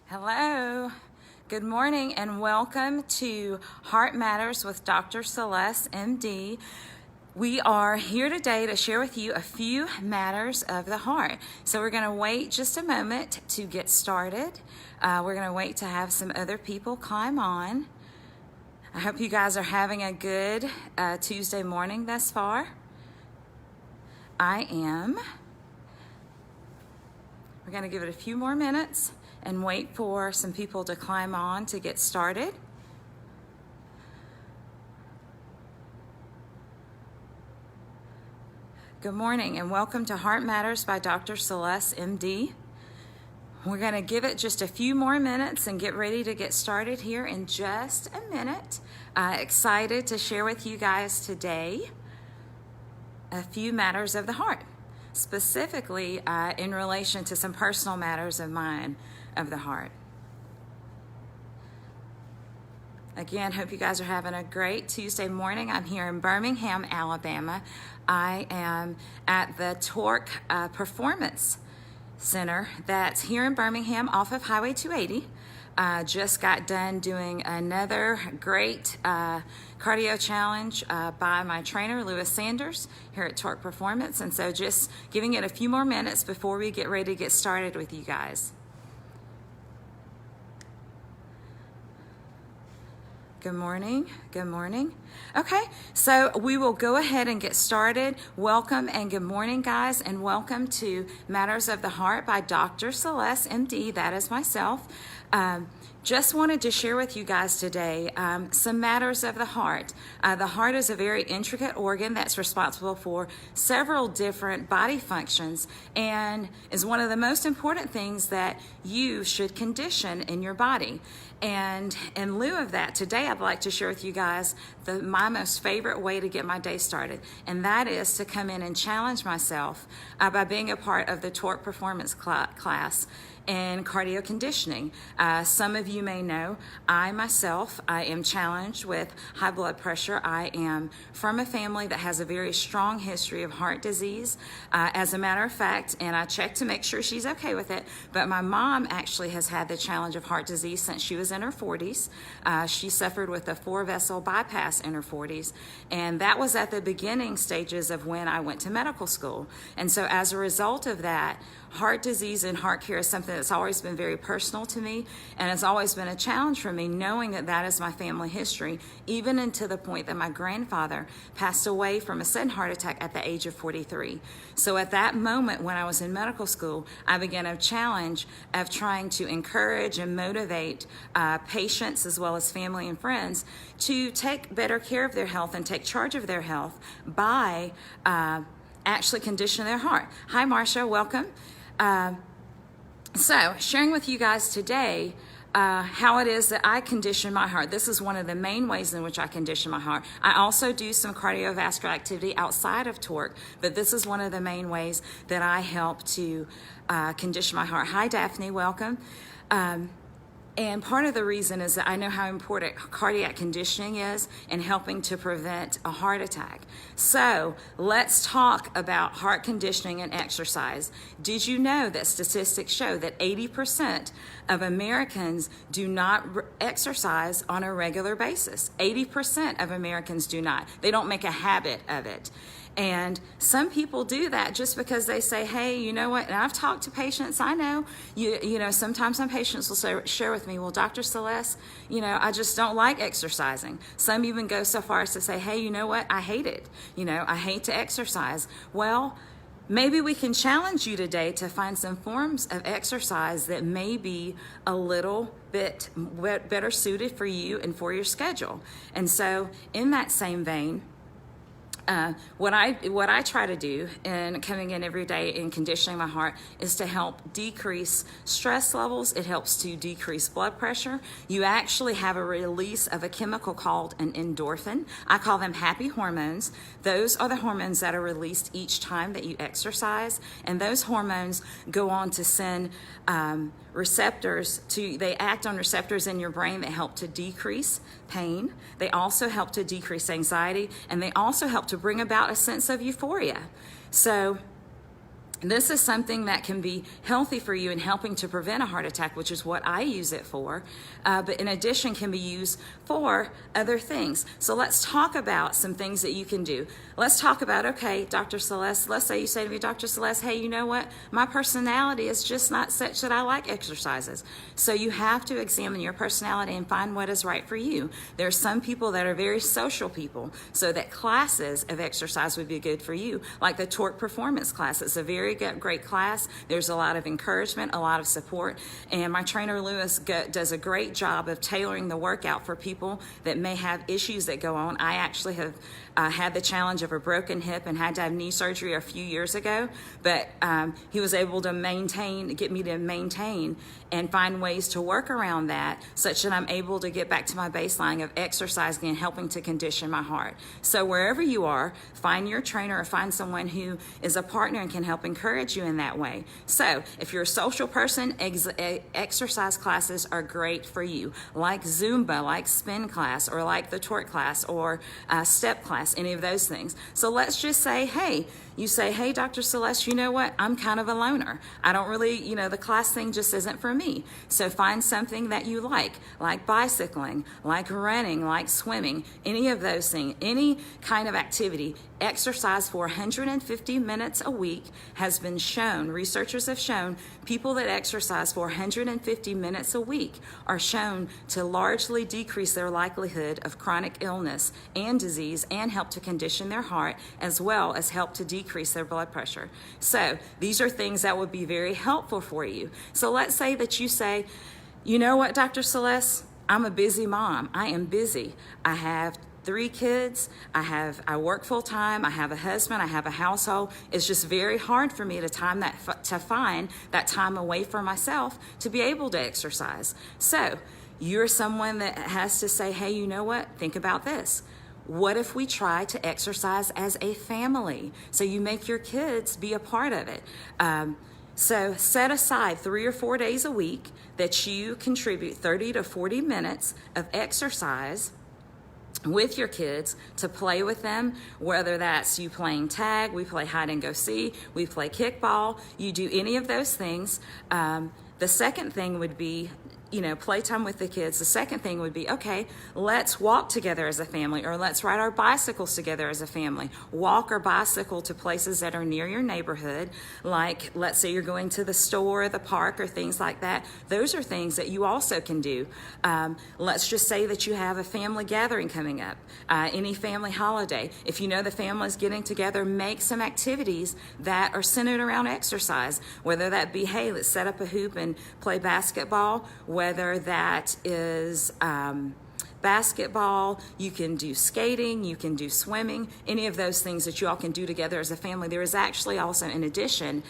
Hello, good morning, and welcome to Heart Matters with Dr. Celeste, MD. We are here today to share with you a few matters of the heart. So we're going to wait just a moment to get started. We're going to wait to have some other people climb on. I hope you guys are having a good Tuesday morning thus far. I am. We're going to give it a few more minutes and wait for some people to climb on to get started. Good morning and welcome to Heart Matters by Dr. Celeste, MD. We're going to give it just a few more minutes and get ready to get started here in just a minute. Excited to share with you guys today a few matters of the heart, specifically in relation to some personal matters of mine of the heart. Again, hope you guys are having a great Tuesday morning. I'm here in Birmingham, Alabama. I am at the Torque Performance Center that's here in Birmingham off of Highway 280. Just got done doing another great cardio challenge by my trainer, Lewis Sanders, here at Torque Performance. And so just giving it a few more minutes before we get ready to get started with you guys. Good morning. Good morning. Okay, so we will go ahead and get started. Welcome and good morning, guys, and welcome to Matters of the Heart by Dr. Celeste, MD. That is myself. Just wanted to share with you guys today some matters of the heart. The heart is a very intricate organ that's responsible for several different body functions and is one of the most important things that you should condition in your body. And in lieu of that, today I'd like to share with you guys my most favorite way to get my day started, and that is to come in and challenge myself by being a part of the Torque Performance class and cardio conditioning. Some of you may know, I myself am challenged with high blood pressure. I am from a family that has a very strong history of heart disease. As a matter of fact, and I checked to make sure she's okay with it, but my mom actually has had the challenge of heart disease since she was in her 40s. She suffered with a 4-vessel bypass in her 40s, and that was at the beginning stages of when I went to medical school. And so as a result of that, heart disease and heart care is something that's always been very personal to me, and it's always been a challenge for me knowing that that is my family history, even into the point that my grandfather passed away from a sudden heart attack at the age of 43. So at that moment when I was in medical school, I began a challenge of trying to encourage and motivate patients as well as family and friends to take better care of their health and take charge of their health by actually conditioning their heart. Hi, Marcia, welcome. So sharing with you guys today how it is that I condition my heart. This is one of the main ways in which I condition my heart. I also do some cardiovascular activity outside of Torque, but this is one of the main ways that I help to condition my heart. Hi, Daphne, welcome. And part of the reason is that I know how important cardiac conditioning is in helping to prevent a heart attack. So let's talk about heart conditioning and exercise. Did you know that statistics show that 80% of Americans do not exercise on a regular basis? 80% of Americans do not. They don't make a habit of it. And some people do that just because they say, hey, you know what? And I've talked to patients. I know, you know, sometimes some patients will share with me, well, Dr. Celeste, you know, I just don't like exercising. Some even go so far as to say, hey, you know what? I hate it. You know, I hate to exercise. Well, maybe we can challenge you today to find some forms of exercise that may be a little bit better suited for you and for your schedule. And so in that same vein, what I try to do in coming in every day and conditioning my heart is to help decrease stress levels. It helps to decrease blood pressure. You actually have a release of a chemical called an endorphin. I call them happy hormones. Those are the hormones that are released each time that you exercise, and those hormones go on to send they act on receptors in your brain that help to decrease pain. They also help to decrease anxiety, and they also help to bring about a sense of euphoria. So This is something that can be healthy for you in helping to prevent a heart attack, which is what I use it for, but in addition can be used for other things. So let's talk about some things that you can do. Let's talk about, okay, Dr. Celeste, let's say you say to me, Dr. Celeste, hey, you know what? My personality is just not such that I like exercises. So you have to examine your personality and find what is right for you. There are some people that are very social people, so that classes of exercise would be good for you, like the torque performance class. It's a very great class. There's a lot of encouragement, a lot of support, and my trainer Lewis does a great job of tailoring the workout for people that may have issues that go on. I actually have had the challenge of a broken hip and had to have knee surgery a few years ago, but he was able to get me to maintain and find ways to work around that such that I'm able to get back to my baseline of exercising and helping to condition my heart. So wherever you are, find your trainer or find someone who is a partner and can help encourage you in that way. So if you're a social person, exercise classes are great for you, like Zumba, like spin class, or like the torque class, or step class, any of those things. So let's just say, hey, you say, hey, Dr. Celeste, you know what? I'm kind of a loner. I don't really, the class thing just isn't for me. So find something that you like bicycling, like running, like swimming, any of those things, any kind of activity. Exercise for 150 minutes a week has been shown, researchers have shown, people that exercise for 150 minutes a week are shown to largely decrease their likelihood of chronic illness and disease and help to condition their heart, as well as help to decrease their blood pressure. So these are things that would be very helpful for you. So let's say that you say, you know what, Dr. Celeste, I'm a busy mom. I am busy. I have 3 kids, I work full time, I have a husband, I have a household. It's just very hard for me to find that time away for myself to be able to exercise. So you're someone that has to say, hey, you know what? Think about this. What if we try to exercise as a family? So you make your kids be a part of it. So set aside 3 or 4 days a week that you contribute 30 to 40 minutes of exercise with your kids to play with them, whether that's you playing tag, we play hide and go seek, we play kickball, you do any of those things. The second thing would be, playtime with the kids. The second thing would be, okay, let's walk together as a family, or let's ride our bicycles together as a family. Walk or bicycle to places that are near your neighborhood, like let's say you're going to the store or the park or things like that. Those are things that you also can do. Let's just say that you have a family gathering coming up, any family holiday. If you know the family's getting together, make some activities that are centered around exercise, whether that be, hey, let's set up a hoop and play basketball, whether that is basketball, you can do skating, you can do swimming, any of those things that you all can do together as a family. There is actually also, in addition,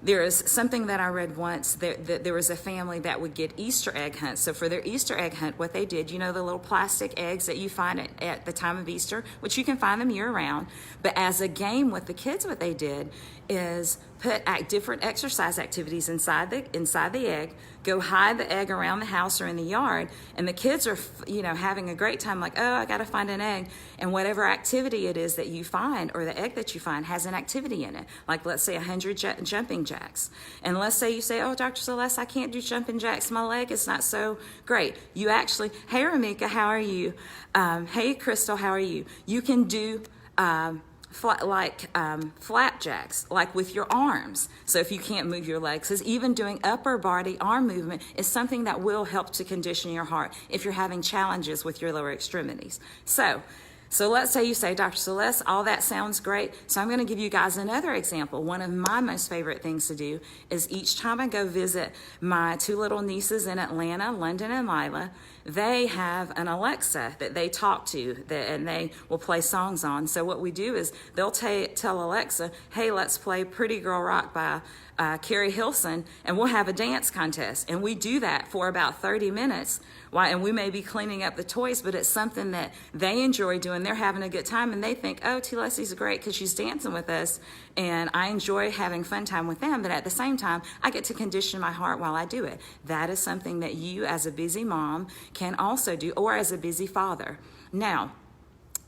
there is something that I read once, that there was a family that would get Easter egg hunts. So for their Easter egg hunt, what they did, the little plastic eggs that you find at the time of Easter, which you can find them year-round, but as a game with the kids, what they did is put different exercise activities inside the egg, go hide the egg around the house or in the yard, and the kids are having a great time, like, oh, I got to find an egg, and whatever activity it is that you find, or the egg that you find, has an activity in it, like let's say 100 jumping jacks. And let's say you say, oh, Dr. Celeste, I can't do jumping jacks, my leg is not so great. You actually, hey Ramika, how are you? Hey Crystal, how are you? You can do flapjacks, like with your arms. So if you can't move your legs, because even doing upper body arm movement is something that will help to condition your heart if you're having challenges with your lower extremities. So let's say you say, Dr. Celeste, all that sounds great. So I'm going to give you guys another example. One of my most favorite things to do is each time I go visit my 2 little nieces in Atlanta, London and Lila, they have an Alexa that they talk to and they will play songs on. So what we do is they'll tell Alexa, hey, let's play Pretty Girl Rock by Carrie Hilson, and we'll have a dance contest. And we do that for about 30 minutes. And we may be cleaning up the toys, but it's something that they enjoy doing. They're having a good time, and they think, oh, T. Leslie's great because she's dancing with us, and I enjoy having fun time with them. But at the same time, I get to condition my heart while I do it. That is something that you, as a busy mom, can also do, or as a busy father. Now,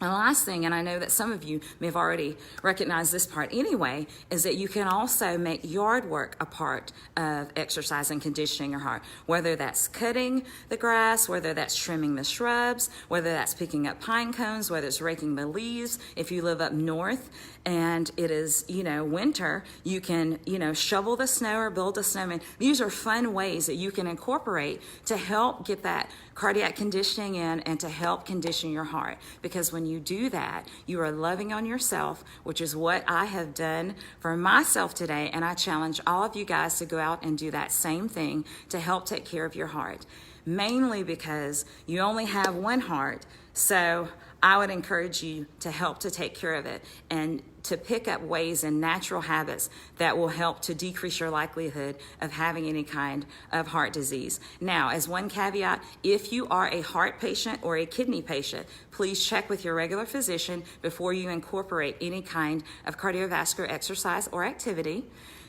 The last thing, and I know that some of you may have already recognized this part anyway, is that you can also make yard work a part of exercise and conditioning your heart, whether that's cutting the grass, whether that's trimming the shrubs, whether that's picking up pine cones, whether it's raking the leaves. If you live up north and it is, winter, you can, shovel the snow or build a snowman. These are fun ways that you can incorporate to help get that cardiac conditioning in and to help condition your heart. Because when you do that, you are loving on yourself, which is what I have done for myself today. And I challenge all of you guys to go out and do that same thing to help take care of your heart. Mainly because you only have one heart. So I would encourage you to help to take care of it and to pick up ways and natural habits that will help to decrease your likelihood of having any kind of heart disease. Now, as one caveat, if you are a heart patient or a kidney patient, please check with your regular physician before you incorporate any kind of cardiovascular exercise or activity.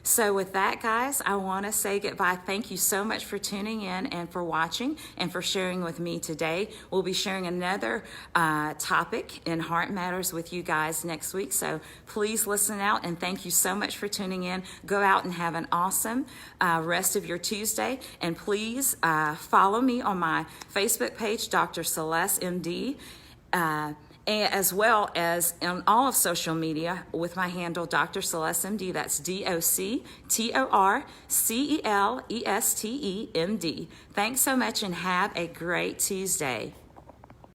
So with that, guys, I want to say goodbye. Thank you so much for tuning in and for watching and for sharing with me today. We'll be sharing another topic in Heart Matters with you guys next week. So please listen out, and thank you so much for tuning in. Go out and have an awesome rest of your Tuesday. And please follow me on my Facebook page, Dr. Celeste, MD. As well as on all of social media with my handle, Dr. Celeste MD. That's DOCTORCELESTE MD. Thanks so much and have a great Tuesday.